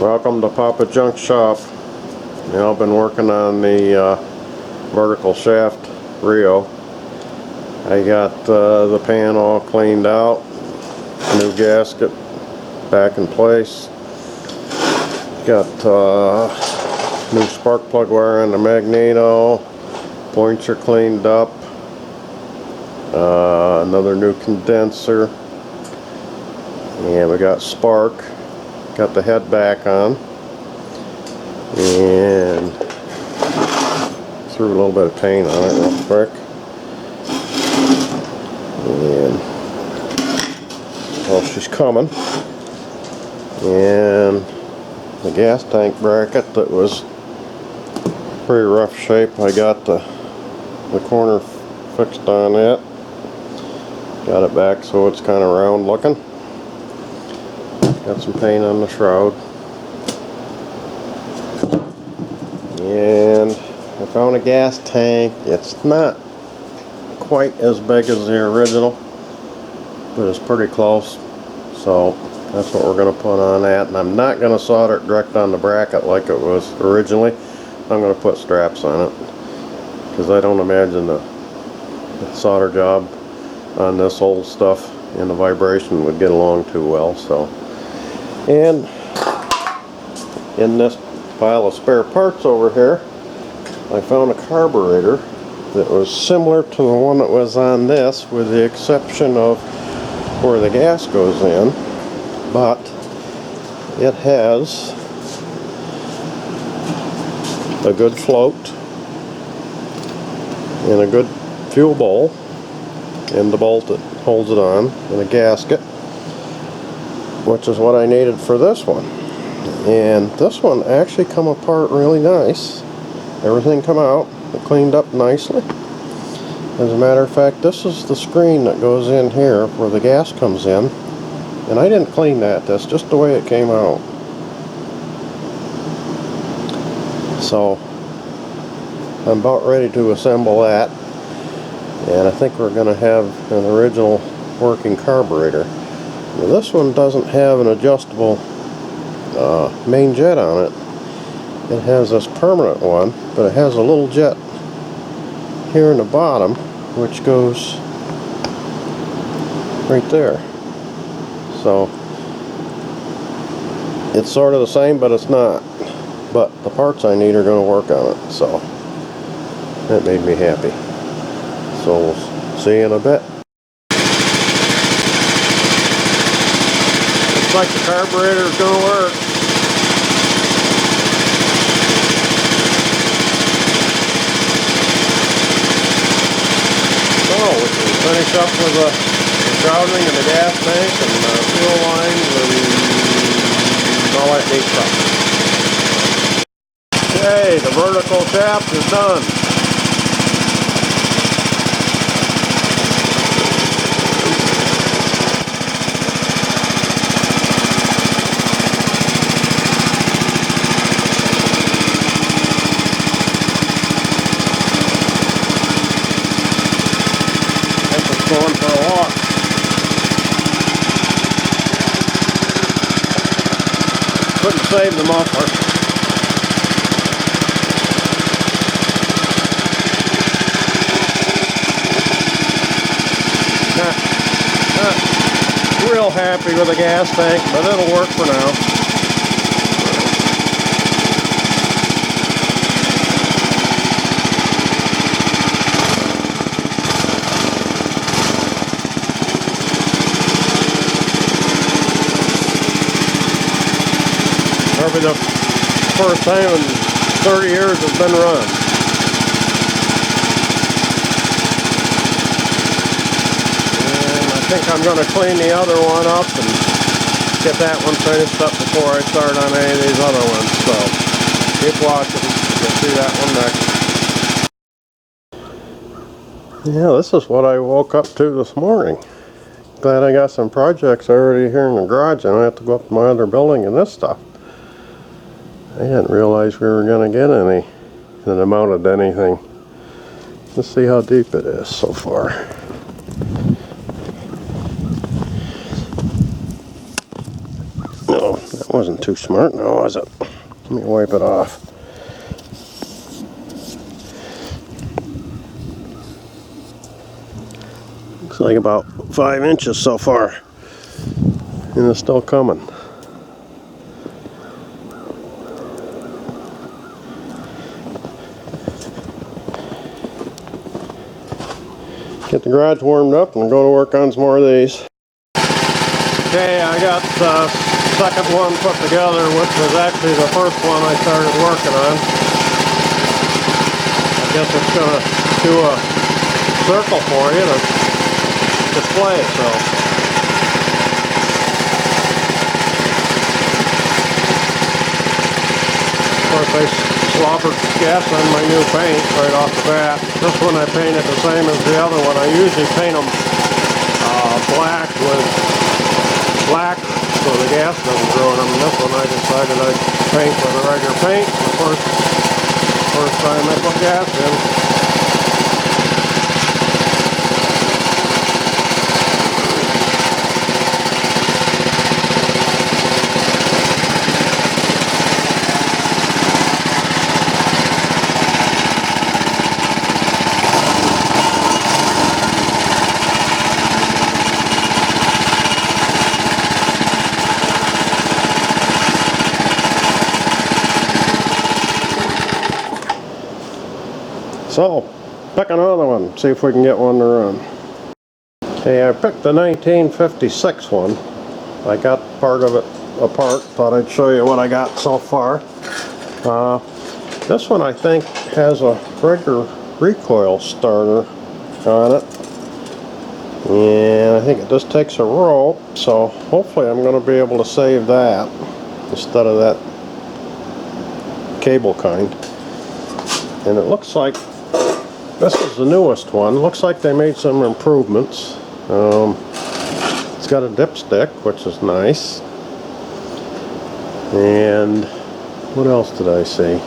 Welcome to Papa Junk Shop. I've been working on the vertical shaft Reo. I got the pan all cleaned out, new gasket back in place, got new spark plug wire on the magneto, points are cleaned up, another new condenser, and we got spark. Got the head back on and threw a little bit of paint on it real quick, and well, she's coming. And the gas tank bracket that was pretty rough shape, I got the corner fixed on it, got it back so it's kind of round looking. Got some paint on the shroud. And I found a gas tank. It's not quite as big as the original, but it's pretty close. So that's what we're going to put on that. And I'm not going to solder it direct on the bracket like it was originally. I'm going to put straps on it, because I don't imagine the solder job on this old stuff and the vibration would get along too well. So. And in this pile of spare parts over here, I found a carburetor that was similar to the one that was on this, with the exception of where the gas goes in, but it has a good float and a good fuel bowl and the bolt that holds it on and a gasket, which is what I needed for this one. And this one actually come apart really nice. Everything come out, it cleaned up nicely. As a matter of fact, this is the screen that goes in here where the gas comes in, and I didn't clean that. That's just the way it came out. So I'm about ready to assemble that, and I think we're going to have an original working carburetor. Now, this one doesn't have an adjustable main jet on it. It has this permanent one, but it has a little jet here in the bottom, which goes right there. So it's sort of the same, but it's not. But the parts I need are going to work on it, so that made me happy. So we'll see you in a bit. Looks like the carburetor is going to work. So we can finish up with the shrouding and the gas tank and the fuel lines and all that neat stuff. Okay, the vertical shaft is done. Going for a walk. Couldn't save the muffler. Not real happy with the gas tank, but it'll work for now. Probably the first time in 30 years it's been run. And I think I'm going to clean the other one up and get that one finished up before I start on any of these other ones. So keep watching. You'll see that one next. Yeah, this is what I woke up to this morning. Glad I got some projects already here in the garage. I don't have to go up to my other building and this stuff. I didn't realize we were going to get any that amounted to anything. Let's see how deep it is so far. No, not Wasn't too smart now, was it? Let me wipe it off. Looks like about 5 inches so far. And it's still coming. Get the garage warmed up and go to work on some more of these. Okay, I got the second one put together, which was actually the first one I started working on. I guess it's going to do a circle for you to display itself. Of course, I slobbered gas on my new paint right off the bat. This one I painted the same as the other one. I usually paint them black with black so the gas doesn't ruin them. This one I decided I'd paint with a regular paint. The first time I put gas in. So, pick another one, see if we can get one to run. Okay, I picked the 1956 one. I got part of it apart, thought I'd show you what I got so far. This one I think has a regular recoil starter on it. And I think it just takes a rope, so hopefully I'm going to be able to save that instead of that cable kind. And it looks like this is the newest one. Looks like they made some improvements. It's got a dipstick, which is nice. And what else did I see?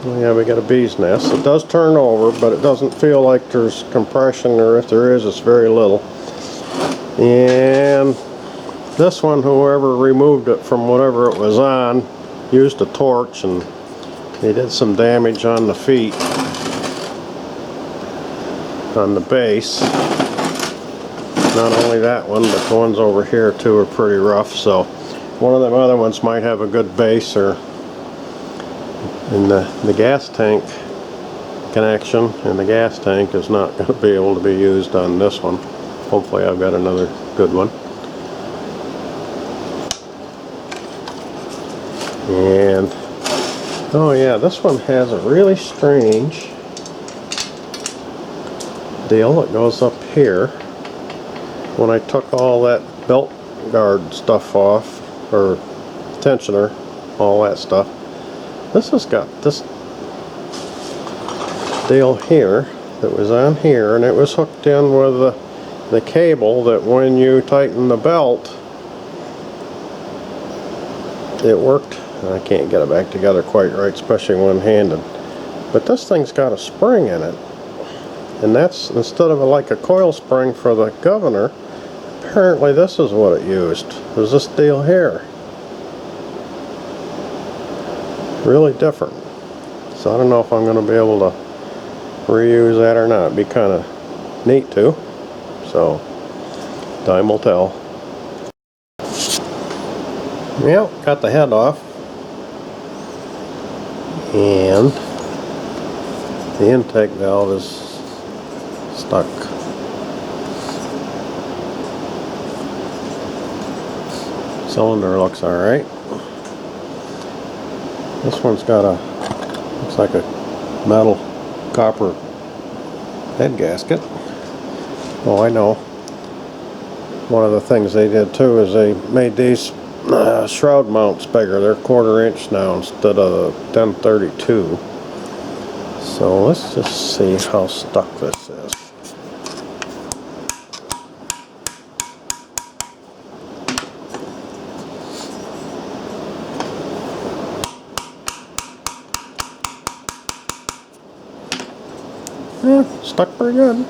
Oh yeah, we got a bee's nest. It does turn over, but it doesn't feel like there's compression, or if there is, it's very little. And this one, whoever removed it from whatever it was on, used a torch and they did some damage on the feet. On the base. Not only that one, but the ones over here too are pretty rough, so one of them other ones might have a good base. Or in the gas tank connection, and the gas tank is not going to be able to be used on this one. Hopefully I've got another good one. And oh yeah, this one has a really strange deal that goes up here. When I took all that belt guard stuff off, or tensioner, all that stuff, this has got this deal here that was on here, and it was hooked in with the cable that when you tighten the belt, it worked. I can't get it back together quite right, especially one-handed. But this thing's got a spring in it. And that's, instead of like a coil spring for the governor, apparently this is what it used. There's this deal here. Really different. So I don't know if I'm going to be able to reuse that or not. It'd be kind of neat to. So, time will tell. Well, got the head off. And the intake valve is stuck. Cylinder looks alright. This one's got looks like a metal copper head gasket. Oh, I know. One of the things they did too is they made these shroud mounts bigger. They're 1/4 inch now instead of the 1032. So let's just see how stuck this is. Yeah, stuck pretty good.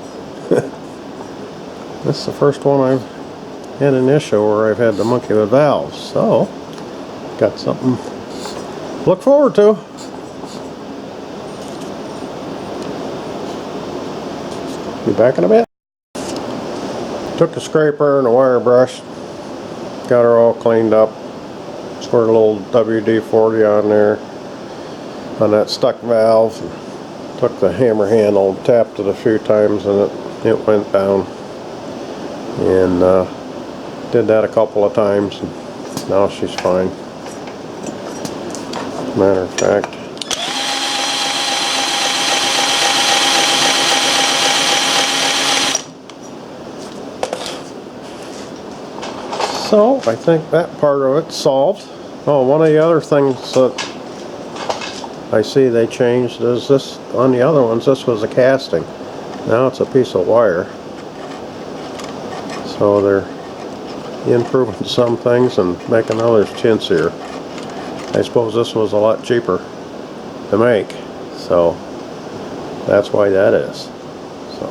This is the first one I've had an issue where I've had to monkey with valves, so got something to look forward to. Be back in a bit. Took a scraper and a wire brush, got her all cleaned up, squirted a little WD-40 on there, on that stuck valve. Took the hammer handle and tapped it a few times and it went down. And did that a couple of times and now she's fine. Matter of fact, so I think that part of it's solved. Oh, one of the other things that I see they changed is this. On the other ones, this was a casting. Now it's a piece of wire. So they're improving some things and making others chintzier. I suppose this was a lot cheaper to make, so that's why that is. So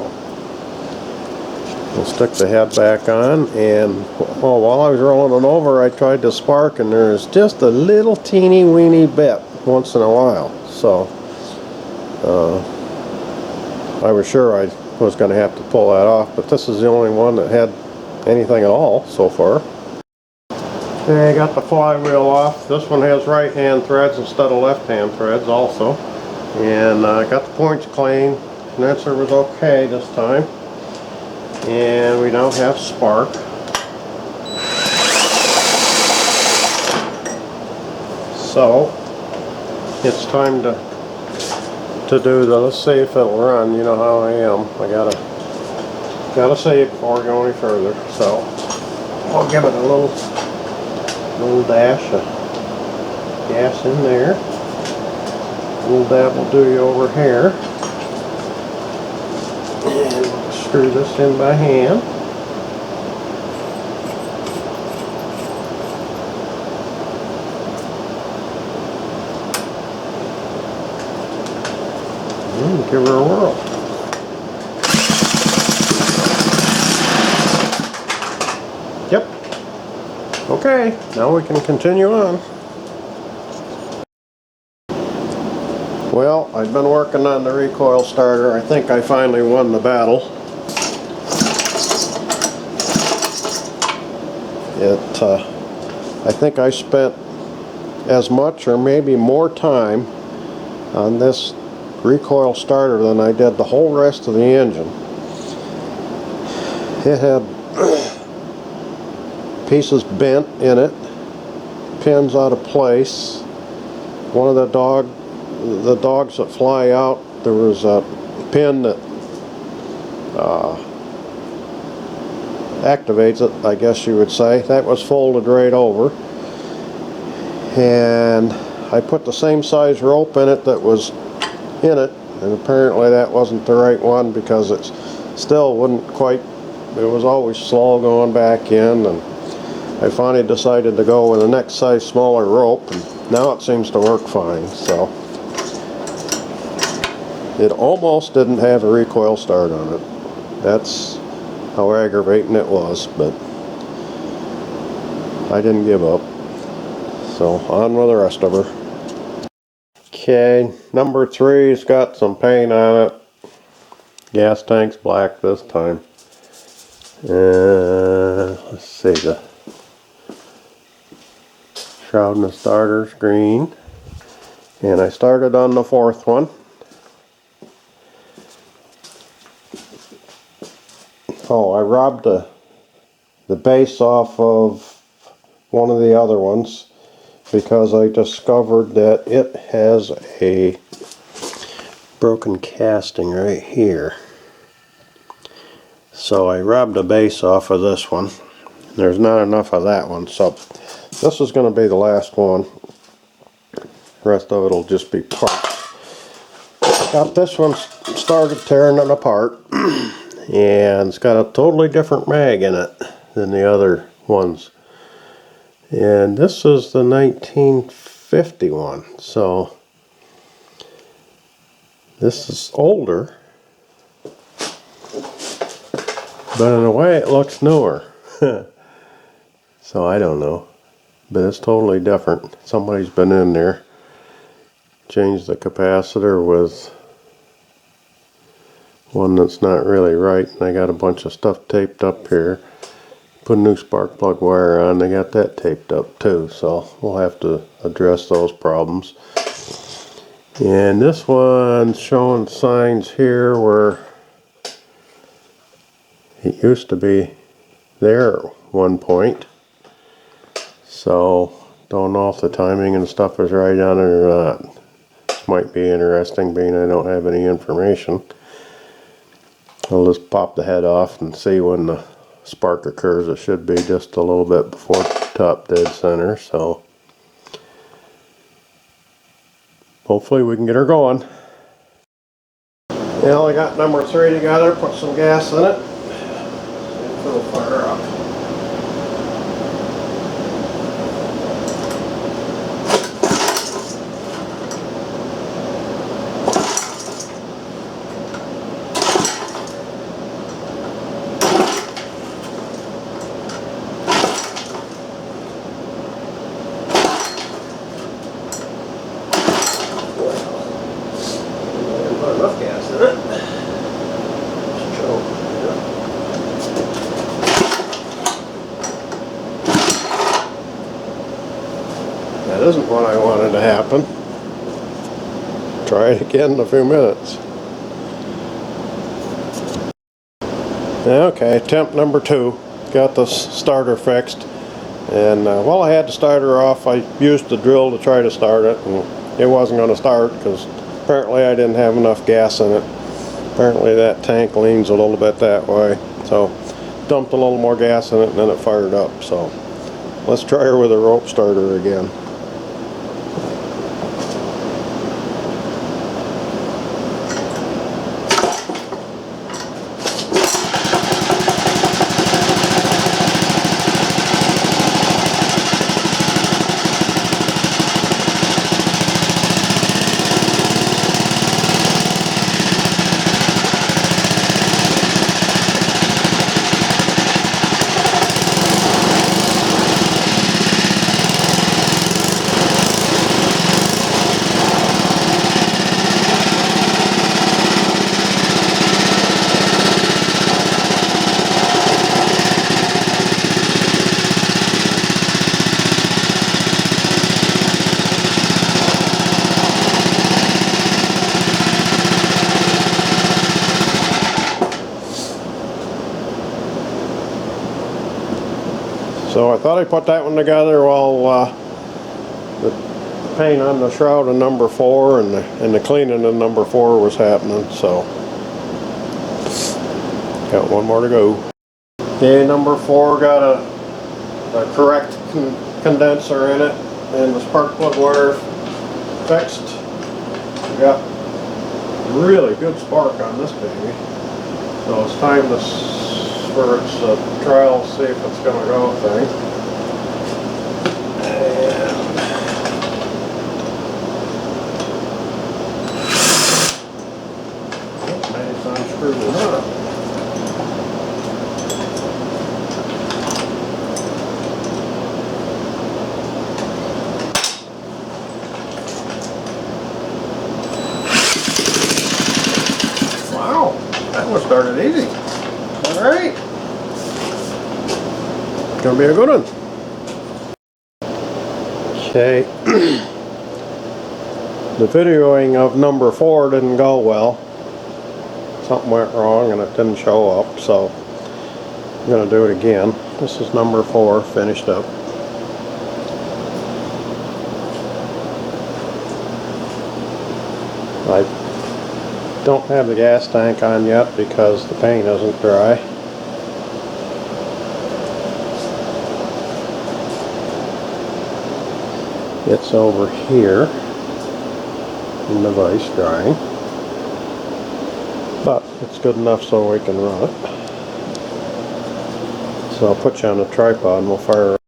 we'll stick the head back on, and well, while I was rolling it over, I tried to spark, and there's just a little teeny weeny bit once in a while. So I was sure I was going to have to pull that off, but this is the only one that had anything at all so far. Okay, I got the flywheel off. This one has right hand threads instead of left hand threads also. And I got the points clean. Condenser was okay this time. And we now have spark. So it's time to do the, let's see if it'll run. You know how I am. I gotta save before we go any further. So I'll give it a little dash of gas in there. A little dab will do you over here. And we'll screw this in by hand. And give her a whirl. Yep. Okay, now we can continue on. Well, I've been working on the recoil starter. I think I finally won the battle. I think I spent as much or maybe more time on this recoil starter than I did the whole rest of the engine. It had pieces bent in it, pins out of place. One of the dogs that fly out, there was a pin that activates it, I guess you would say. That was folded right over. And I put the same size rope in it that was in it, and apparently that wasn't the right one because it still wouldn't quite, it was always slow going back in, and I finally decided to go with the next size smaller rope, and now it seems to work fine. So it almost didn't have a recoil start on it. That's how aggravating it was, but I didn't give up. So on with the rest of her. Okay, number 3's got some paint on it. Gas tank's black this time. Let's see, the shroud and the starter's green. And I started on the 4th one. Oh, I robbed the base off of one of the other ones because I discovered that it has a broken casting right here. So I robbed the base off of this one. There's not enough of that one, so this is going to be the last one. The rest of it will just be parts. Got this one started tearing it apart. And it's got a totally different mag in it than the other ones. And this is the 1951, so this is older, but in a way it looks newer. So I don't know. but it's totally different. Somebody's been in there, changed the capacitor with one that's not really right, and I got a bunch of stuff taped up here. Put a new spark plug wire on, they got that taped up too, so we'll have to address those problems. And this one's showing signs here where it used to be there at one point, so don't know if the timing and stuff is right on it or not. This might be interesting, being I don't have any information. I'll just pop the head off and see when the spark occurs. It should be just a little bit before top dead center, so hopefully we can get her going. Well, I got number 3 together, put some gas in it, and it'll fire up. Enough gas in it. That isn't what I wanted to happen. Try it again in a few minutes. Okay, attempt number 2. Got the starter fixed. And while I had the starter off, I used the drill to try to start it, and it wasn't going to start because apparently I didn't have enough gas in it. Apparently that tank leans a little bit that way. So dumped a little more gas in it and then it fired up. So let's try her with a rope starter again. So I thought I put that one together while the paint on the shroud of number 4 and the cleaning of number 4 was happening. So got one more to go. Okay, number 4 got a correct condenser in it, and the spark plug wire fixed. We got really good spark on this baby. So it's time to for its trial, see if it's going to go thing. And maybe it's unscrewed or not. Wow, that one started easy. Alright. Gonna be a good one. Okay. The videoing of number 4 didn't go well. Something went wrong and it didn't show up, so I'm gonna do it again. This is number 4 finished up. I don't have the gas tank on yet because the paint isn't dry. It's over here in the vise drying, but it's good enough so we can run it. So I'll put you on a tripod and we'll fire.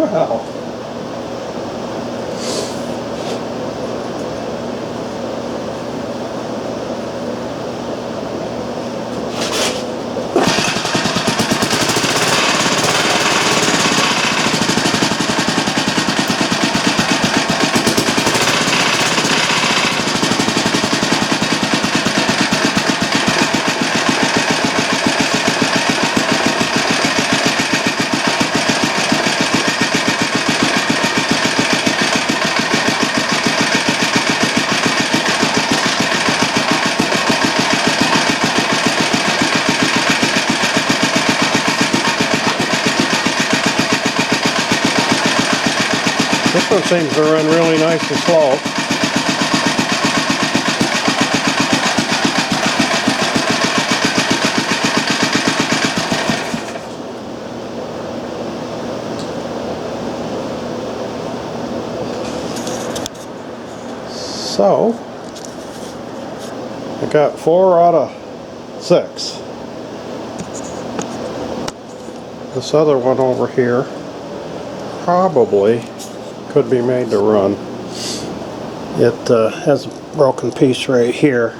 Wow. This one seems to run really nice and slow. So, I got 4 out of 6. This other one over here probably could be made to run. It has a broken piece right here.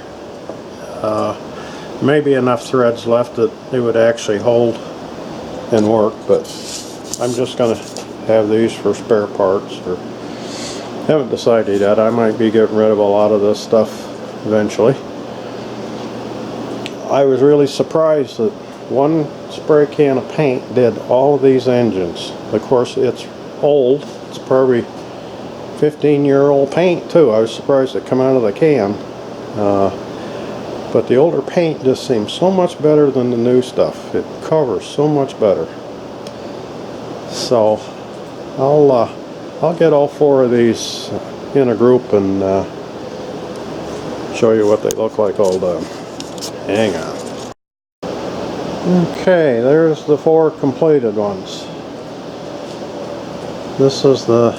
Maybe enough threads left that it would actually hold and work, but I'm just going to have these for spare parts, or haven't decided yet. I might be getting rid of a lot of this stuff eventually. I was really surprised that one spray can of paint did all of these engines. Of course, it's old. It's probably 15-year-old paint too. I was surprised it come out of the can. But the older paint just seems so much better than the new stuff. It covers so much better. So I'll get all 4 of these in a group and show you what they look like all done. Hang on. Okay, there's the 4 completed ones. This is the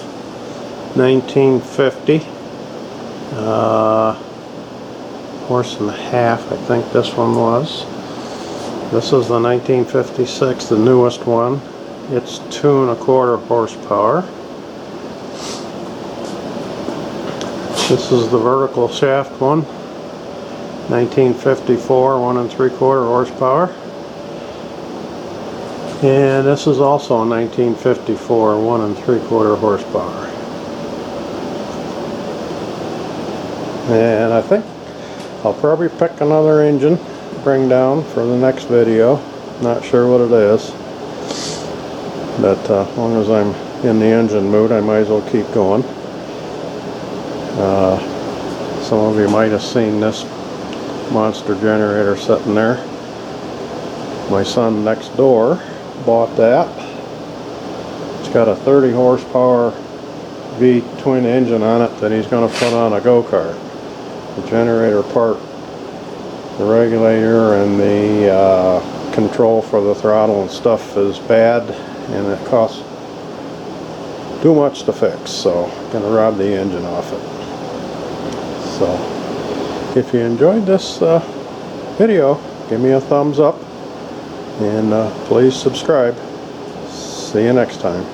1950 horse and a half, I think this one was. This is the 1956, the newest one. It's 2 1/4 horsepower. This is the vertical shaft one, 1954, 1 3/4 horsepower. And this is also a 1954, 1 3/4 horsepower. And I think I'll probably pick another engine to bring down for the next video. Not sure what it is, but as long as I'm in the engine mood, I might as well keep going. Some of you might have seen this monster generator sitting there. My son next door bought that. It's got a 30 horsepower V twin engine on it that he's going to put on a go-kart. The generator part, the regulator and the control for the throttle and stuff is bad, and it costs too much to fix, so I'm going to rob the engine off it. So if you enjoyed this video, give me a thumbs up and please subscribe. See you next time.